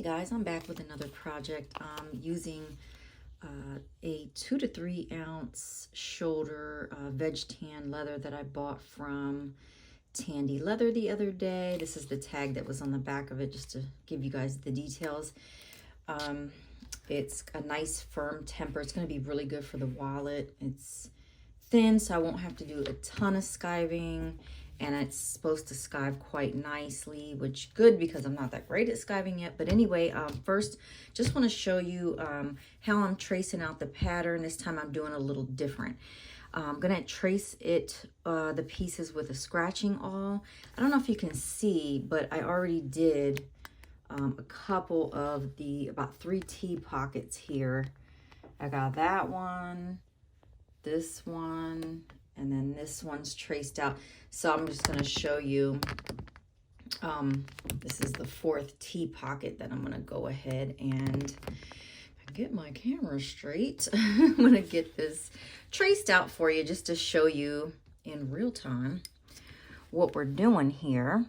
guys, I'm back with another project. I'm using a 2 to 3 ounce shoulder veg tan leather that I bought from Tandy Leather the other day. This is the tag that was on the back of it, just to give you guys the details. It's a nice firm temper. It's going to be really good for the wallet. It's thin, so I won't have to do a ton of skiving, and it's supposed to skive quite nicely, which good because I'm not that great at skiving yet. But anyway, first just want to show you how I'm tracing out the pattern. This time I'm doing a little different. I'm gonna trace it, the pieces with a scratching awl. I don't know if you can see, but I already did a couple of about 3 T pockets here. I got that one, this one, and then this one's traced out. So I'm just going to show you, this is the 4th T pocket that I'm going to go ahead and get my camera straight. I'm going to get this traced out for you just to show you in real time what we're doing here.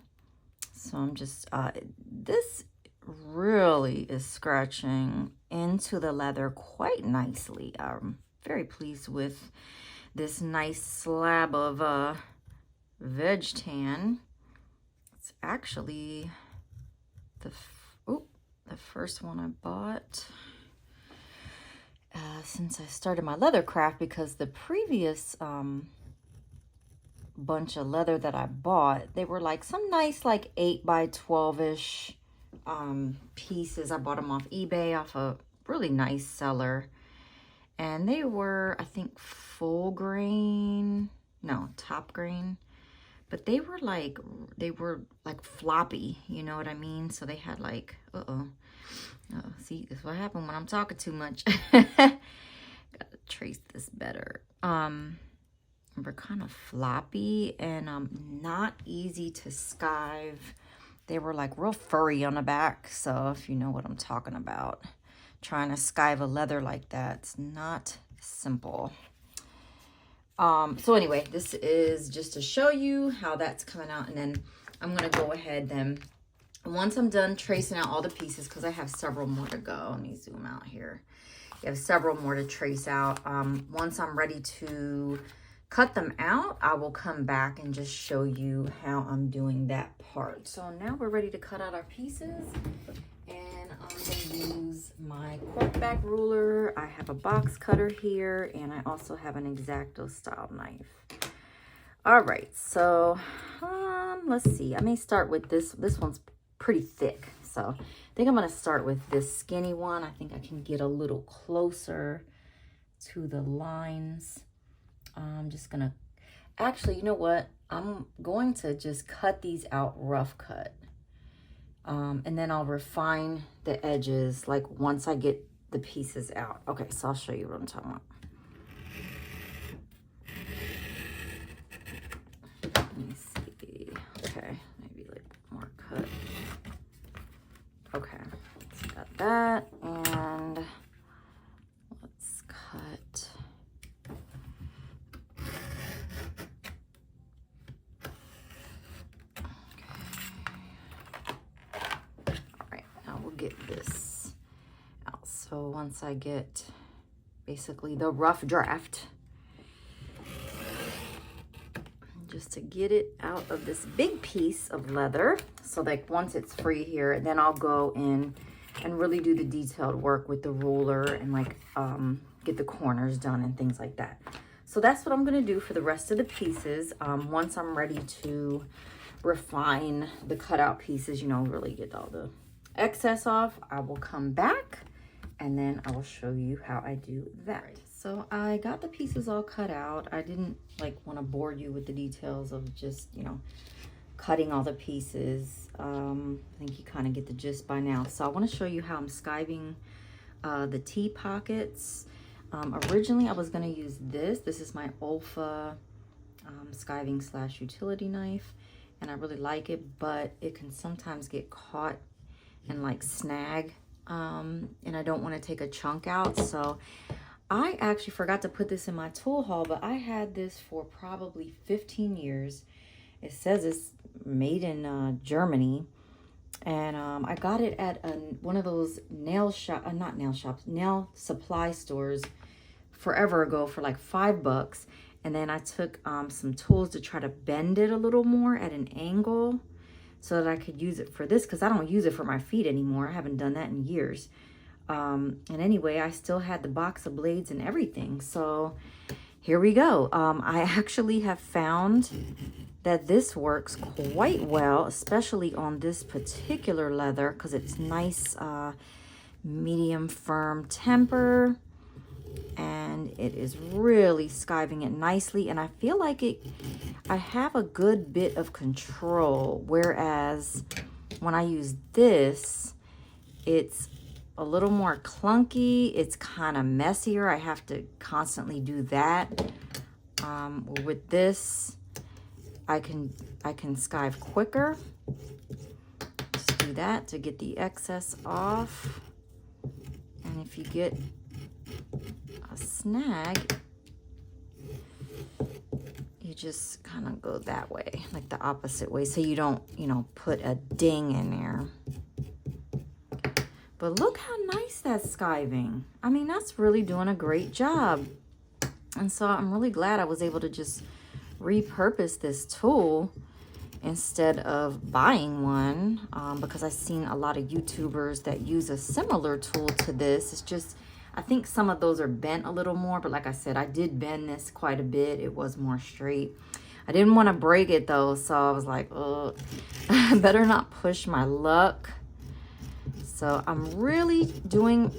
So I'm just, this really is scratching into the leather quite nicely. I'm very pleased with this nice slab of veg tan. It's actually the first one I bought since I started my leather craft, because the previous bunch of leather that I bought, they were like some nice like 8 by 12-ish pieces. I bought them off eBay, off a really nice seller. And they were, I think, full grain, no, top grain, but they were like floppy, you know what I mean? So they had like, see, this is what happened when I'm talking too much. Gotta trace this better. We're kind of floppy and not easy to skive. They were like real furry on the back, so if you know what I'm talking about. Trying to skive a leather like that's not simple. So anyway, this is just to show you how that's coming out, and then I'm gonna go ahead then, once I'm done tracing out all the pieces, because I have several more to go. Let me zoom out here. I have several more to trace out. Once I'm ready to cut them out, I will come back and just show you how I'm doing that part. So now we're ready to cut out our pieces. And I'm going to use my cork back ruler. I have a box cutter here, and I also have an X-Acto style knife. All right, so let's see. I may start with this. This one's pretty thick, so I think I'm going to start with this skinny one. I think I can get a little closer to the lines. I'm just going to, actually, you know what? I'm going to just cut these out rough cut. And then I'll refine the edges like once I get the pieces out. Okay, so I'll show you what I'm talking about. Let me see. Okay, maybe like more cut. Okay, so got that, and let's cut. Get this out. So once I get basically the rough draft, just to get it out of this big piece of leather, so like once it's free here, then I'll go in and really do the detailed work with the ruler and like get the corners done and things like that. So that's what I'm going to do for the rest of the pieces. Once I'm ready to refine the cutout pieces, you know, really get all the excess off, I will come back and then I will show you how I do that. Right. So I got the pieces all cut out. I didn't like want to bore you with the details of just, you know, cutting all the pieces. I think you kind of get the gist by now. So I want to show you how I'm skiving the T pockets. Originally I was going to use this. This is my Olfa skiving / utility knife, and I really like it, but it can sometimes get caught and like snag, and I don't want to take a chunk out. So I actually forgot to put this in my tool haul, but I had this for probably 15 years. It says it's made in Germany, And I got it at one of those nail supply stores forever ago for like $5. And then I took some tools to try to bend it a little more at an angle so that I could use it for this, because I don't use it for my feet anymore. I haven't done that in years. And anyway, I still had the box of blades and everything. So here we go. I actually have found that this works quite well, especially on this particular leather, because it's nice, medium firm temper, and it is really skiving it nicely. And I feel like I have a good bit of control, whereas when I use this, it's a little more clunky. It's kind of messier. I have to constantly do that. With this, I can skive quicker. Just do that to get the excess off. And if you get a snag, you just kind of go that way, like the opposite way, so you don't, you know, put a ding in there. But look how nice that's skiving. I mean, that's really doing a great job. And so I'm really glad I was able to just repurpose this tool instead of buying one, because I've seen a lot of YouTubers that use a similar tool to this. It's just, I think some of those are bent a little more, but like I said, I did bend this quite a bit. It was more straight. I didn't want to break it though, so I was like, oh, I better not push my luck. So I'm really doing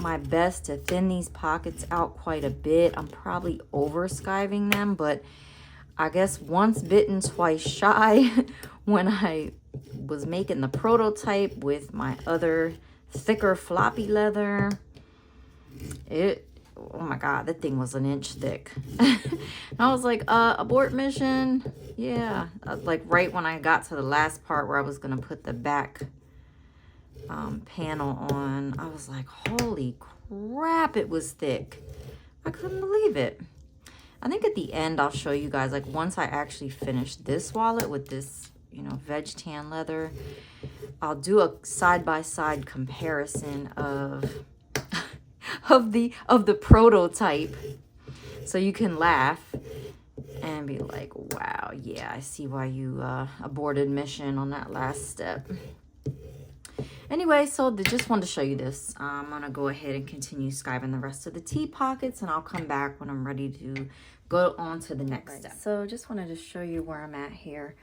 my best to thin these pockets out quite a bit. I'm probably over skiving them, but I guess once bitten, twice shy. When I was making the prototype with my other thicker floppy leather, oh my God, that thing was an inch thick. And I was like, abort mission. Yeah, like right when I got to the last part where I was gonna put the back panel on, I was like, holy crap, it was thick. I couldn't believe it. I think at the end I'll show you guys, like once I actually finish this wallet with this, you know, veg tan leather, I'll do a side-by-side comparison of the prototype, so you can laugh and be like, wow, yeah, I see why you aborted mission on that last step. Anyway, so just wanted to show you this. I'm gonna go ahead and continue skiving the rest of the T pockets, and I'll come back when I'm ready to go on to the next step. So just wanted to show you where I'm at here.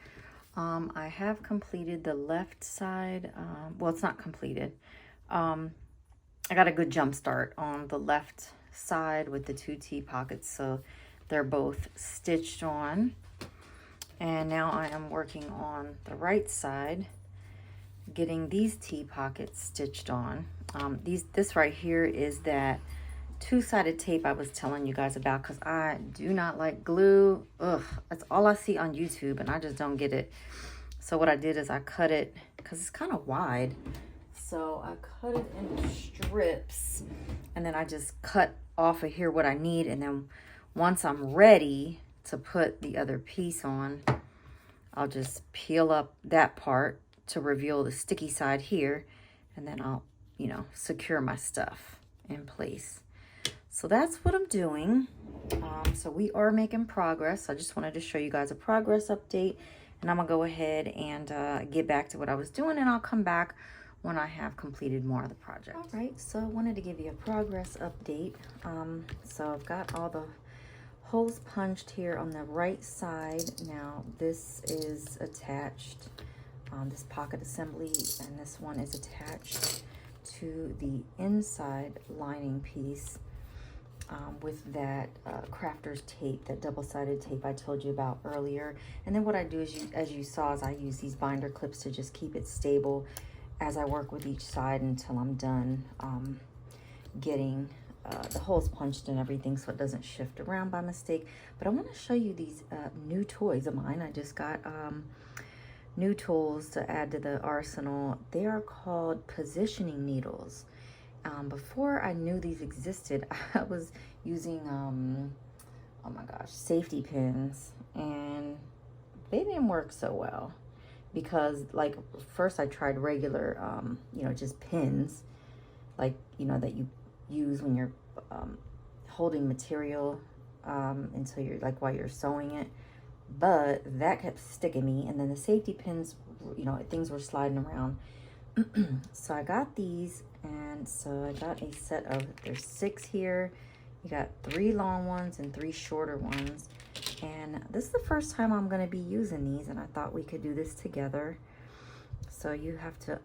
I have completed the left side. Well, it's not completed. I got a good jump start on the left side with the 2 T pockets, so they're both stitched on. And now I am working on the right side, getting these T pockets stitched on. This right here is that 2-sided tape I was telling you guys about, because I do not like glue. Ugh, that's all I see on YouTube, and I just don't get it. So what I did is I cut it, because it's kind of wide. So I cut it into strips, and then I just cut off of here what I need. And then once I'm ready to put the other piece on, I'll just peel up that part to reveal the sticky side here, and then I'll, you know, secure my stuff in place. So that's what I'm doing. So we are making progress. I just wanted to show you guys a progress update, and I'm gonna go ahead and get back to what I was doing, and I'll come back when I have completed more of the project. All right, so I wanted to give you a progress update. So I've got all the holes punched here on the right side. Now this is attached, this pocket assembly, and this one is attached to the inside lining piece with that crafter's tape, that double-sided tape I told you about earlier. And then what I do is, as you saw, is I use these binder clips to just keep it stable as I work with each side until I'm done getting the holes punched and everything, so it doesn't shift around by mistake. But I want to show you these new toys of mine. I just got new tools to add to the arsenal. They are called positioning needles. Before I knew these existed, I was using, oh my gosh, safety pins, and they didn't work so well. because like first I tried regular, you know, just pins, like, you know, that you use when you're holding material until you're like while you're sewing it, but that kept sticking me. And then the safety pins, you know, things were sliding around. So I got these, and so I got a set of, there's 6 here. You got 3 long ones and 3 shorter ones. And this is the first time I'm going to be using these, and I thought we could do this together. So you have to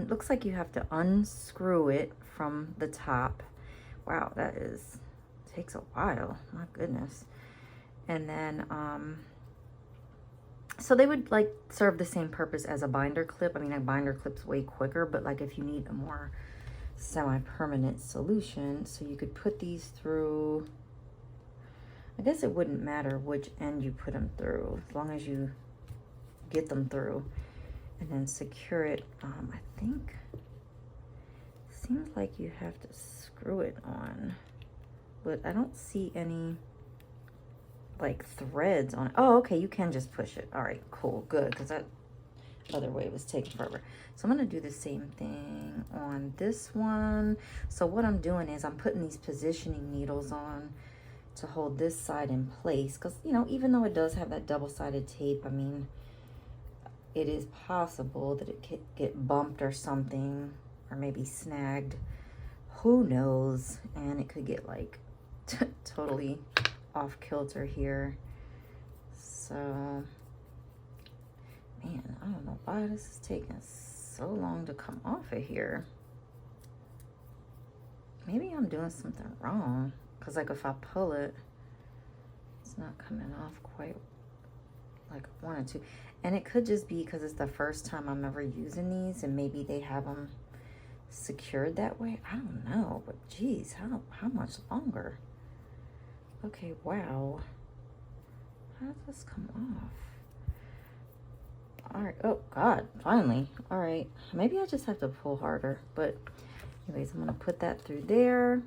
looks like you have to unscrew it from the top. Wow, that takes a while. My goodness. And then so they would like serve the same purpose as a binder clip. I mean, a binder clip's way quicker, but like if you need a more semi-permanent solution, so you could put these through, I guess it wouldn't matter which end you put them through, as long as you get them through, and then secure it. I think, seems like you have to screw it on, but I don't see any like threads on it. Oh, okay, you can just push it. All right, cool, good, because that other way was taking forever. So I'm going to do the same thing on this one. So what I'm doing is I'm putting these positioning needles on to hold this side in place, because, you know, even though it does have that double-sided tape, I mean, it is possible that it could get bumped or something, or maybe snagged, who knows, and it could get like totally off kilter here. So man, I don't know why this is taking so long to come off of here. Maybe I'm doing something wrong, because like if I pull it, it's not coming off quite like I wanted to. And it could just be because it's the first time I'm ever using these, and maybe they have them secured that way. I don't know, but geez, how much longer? Okay, wow. How does this come off? All right. Oh, God, finally. All right. Maybe I just have to pull harder. But anyways, I'm going to put that through there.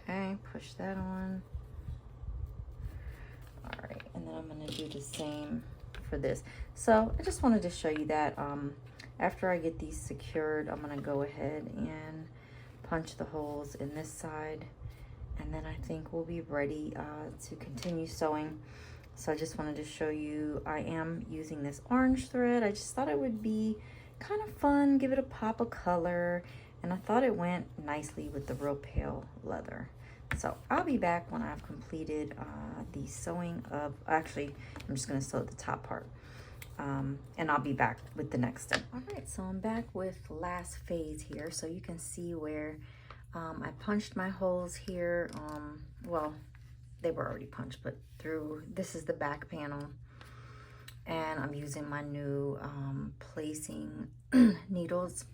Okay, push that on. All right. And then I'm going to do the same for this. So I just wanted to show you that after I get these secured, I'm going to go ahead and punch the holes in this side, and then I think we'll be ready to continue sewing. So I just wanted to show you, I am using this orange thread. I just thought it would be kind of fun, give it a pop of color, and I thought it went nicely with the real pale leather. So I'll be back when I've completed the sewing of, actually I'm just going to sew the top part. And I'll be back with the next step. All right, so I'm back with last phase here. So you can see where I punched my holes here. Well, they were already punched, but through, this is the back panel. And I'm using my new placing needles.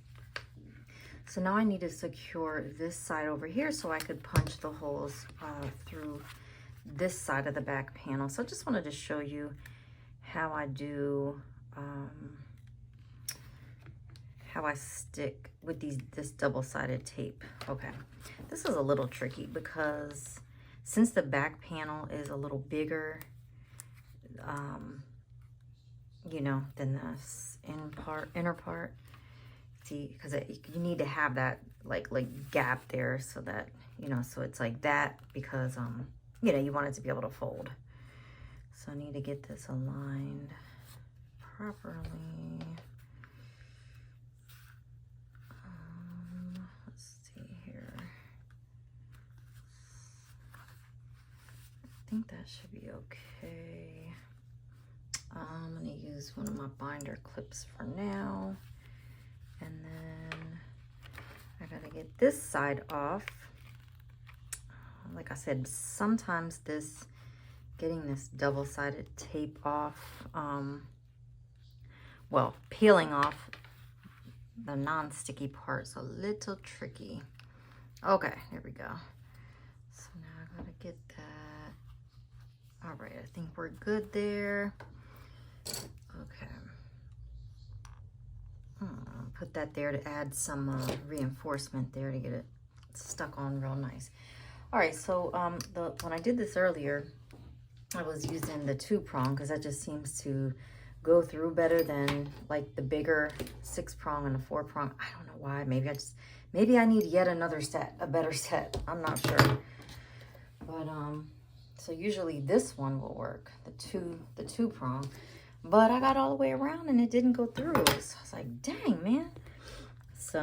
So now I need to secure this side over here so I could punch the holes through this side of the back panel. So I just wanted to show you how I do, how I stick with this double-sided tape. Okay, this is a little tricky because since the back panel is a little bigger, you know, than this inner part, see, because you need to have that like gap there so that, you know, so it's like that, because you know, you want it to be able to fold. So I need to get this aligned properly. Let's see here. I think that should be okay. I'm going to use one of my binder clips for now. And then I got to get this side off. Like I said, sometimes getting this double-sided tape off, well, peeling off the non-sticky part's a little tricky. Okay, there we go. So now I gotta get that. All right, I think we're good there. Okay. Put that there to add some reinforcement there to get it stuck on real nice. All right, so when I did this earlier, I was using the 2-prong because that just seems to go through better than like the bigger 6-prong and the 4-prong. I don't know why. Maybe I need yet another set, a better set. I'm not sure. But so usually this one will work, the 2-prong. But I got all the way around and it didn't go through. So I was like, dang, man. So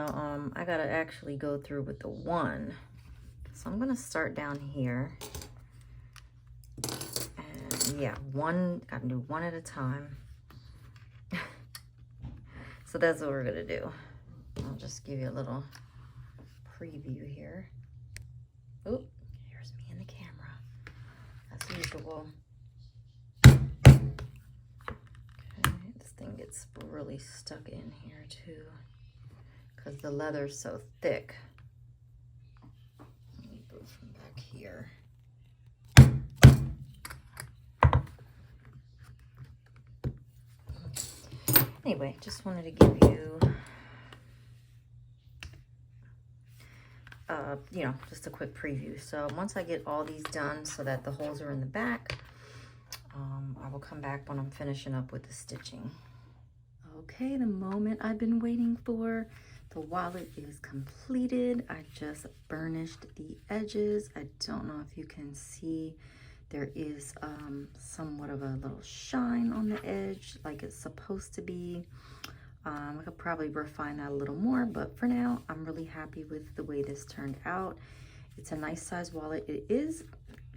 I gotta actually go through with the 1. So I'm gonna start down here. And yeah, gotta do 1 at a time. So that's what we're gonna do. I'll just give you a little preview here. Oop, here's me in the camera, as usual. Okay, this thing gets really stuck in here too, because the leather's so thick. Let me go from back here. Anyway, just wanted to give you, you know, just a quick preview. So once I get all these done so that the holes are in the back, I will come back when I'm finishing up with the stitching. Okay, the moment I've been waiting for. The wallet is completed. I just burnished the edges. I don't know if you can see. There is somewhat of a little shine on the edge like it's supposed to be. I could probably refine that a little more, but for now, I'm really happy with the way this turned out. It's a nice size wallet. It is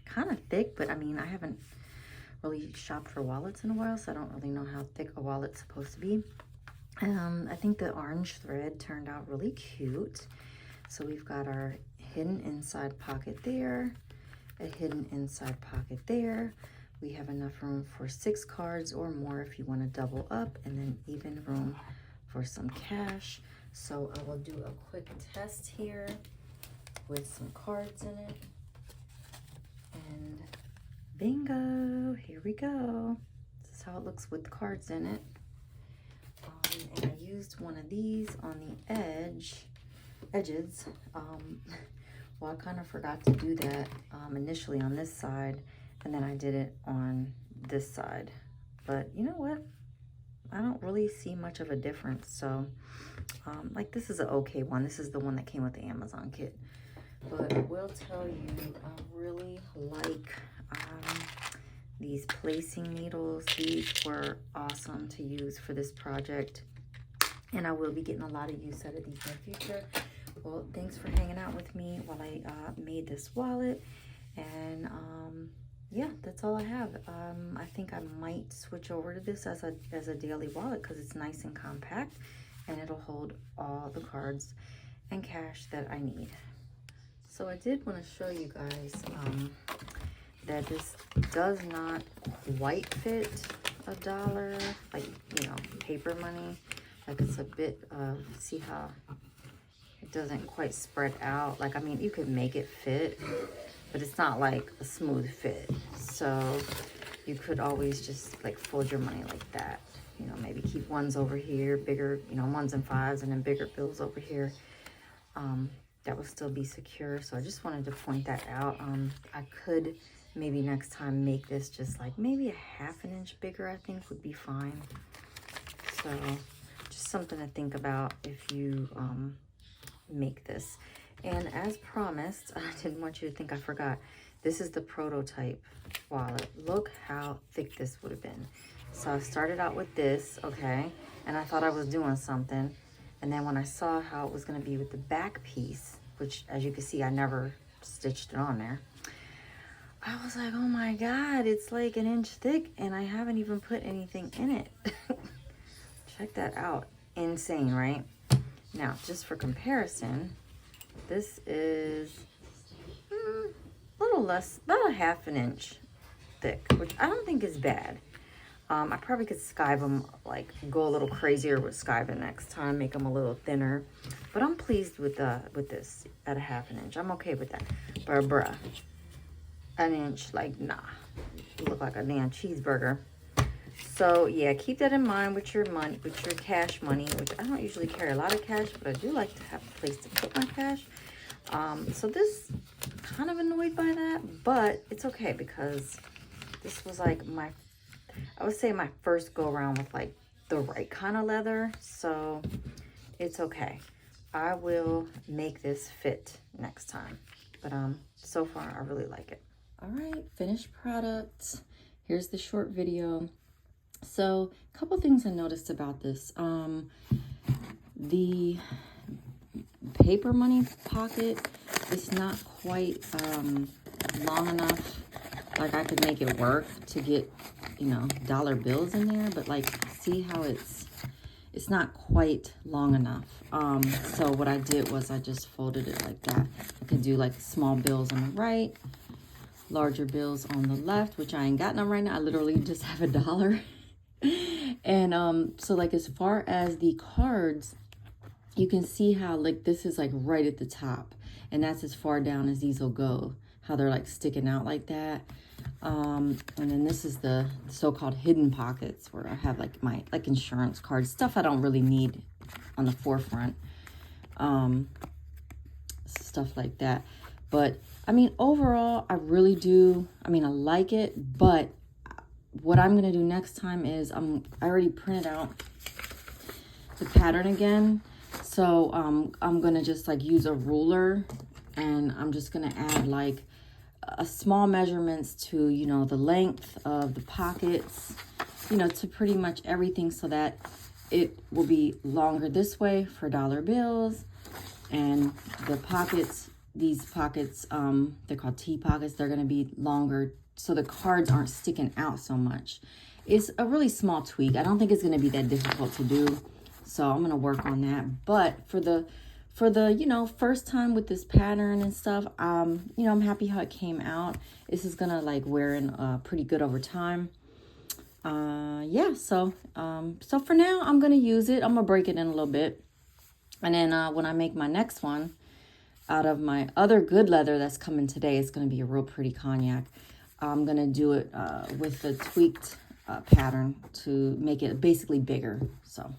kind of thick, but I mean, I haven't really shopped for wallets in a while, so I don't really know how thick a wallet's supposed to be. I think the orange thread turned out really cute. So we've got our hidden inside pocket there, a hidden inside pocket there. We have enough room for 6 cards or more if you want to double up, and then even room for some cash. So I will do a quick test here with some cards in it. And bingo, here we go. This is how it looks with cards in it. And I used one of these on the edges. Well, I kind of forgot to do that initially on this side, and then I did it on this side. But you know what? I don't really see much of a difference. So, like, this is an okay one. This is the one that came with the Amazon kit. But I will tell you, I really like these placing needles. These were awesome to use for this project, and I will be getting a lot of use out of these in the future. Well, thanks for hanging out with me while I made this wallet, and yeah, that's all I have. I think I might switch over to this as a daily wallet because it's nice and compact, and it'll hold all the cards and cash that I need. So I did want to show you guys that this does not quite fit $1, like, you know, paper money. Like, it's a bit of, see how it doesn't quite spread out. Like, I mean, you could make it fit, but it's not like a smooth fit. So you could always just like fold your money like that. You know, maybe keep ones over here, bigger, you know, 1s and 5s, and then bigger bills over here. That will still be secure. So I just wanted to point that out. I could maybe next time make this just like maybe a ½ inch bigger, I think would be fine. So just something to think about if you make this. And as promised, I didn't want you to think I forgot. This is the prototype wallet. Look how thick this would have been. So I started out with this, okay, and I thought I was doing something. And then when I saw how it was going to be with the back piece, which as you can see, I never stitched it on there, I was like, oh my God, it's like 1 inch thick and I haven't even put anything in it. Check that out. Insane, right? Now, just for comparison, this is a little less, about a ½ inch thick, which I don't think is bad. I probably could skive them, like go a little crazier with skiving next time, make them a little thinner. But I'm pleased with this at a ½ inch. I'm okay with that. But bruh, 1 inch, like, nah. You look like a damn cheeseburger. So yeah, keep that in mind with your money, with your cash money, which I don't usually carry a lot of cash, but I do like to have a place to put my cash. So this, kind of annoyed by that, but it's okay because this was like I would say my first go around with like the right kind of leather. So it's okay. I will make this fit next time. But so far I really like it. All right, finished product. Here's the short video. So a couple things I noticed about this. The paper money pocket is not quite long enough. Like I could make it work to get, you know, dollar bills in there, but like see how it's not quite long enough. So what I did was I just folded it like that. I could do like small bills on the right, larger bills on the left, which I ain't got none right now. I literally just have $1. And so like as far as the cards, you can see how like this is like right at the top, and that's as far down as these will go, how they're like sticking out like that. And then this is the so-called hidden pockets where I have like my like insurance cards, stuff I don't really need on the forefront, stuff like that. But I mean, overall, I really do. I mean, I like it, but what I'm gonna do next time is I already printed out the pattern again. So I'm gonna just like use a ruler, and I'm just gonna add like a small measurements to, you know, the length of the pockets, you know, to pretty much everything, so that it will be longer this way for dollar bills. And the pockets, these pockets, they're called T pockets, they're gonna be longer so the cards aren't sticking out so much. It's a really small tweak. I don't think it's gonna be that difficult to do, so I'm gonna work on that. But for the you know, first time with this pattern and stuff, you know, I'm happy how it came out. This is gonna like wear in pretty good over time. Yeah, so for now I'm gonna use it. I'm gonna break it in a little bit, and then when I make my next one out of my other good leather that's coming today, it's gonna be a real pretty cognac. I'm gonna do it with the tweaked pattern to make it basically bigger. So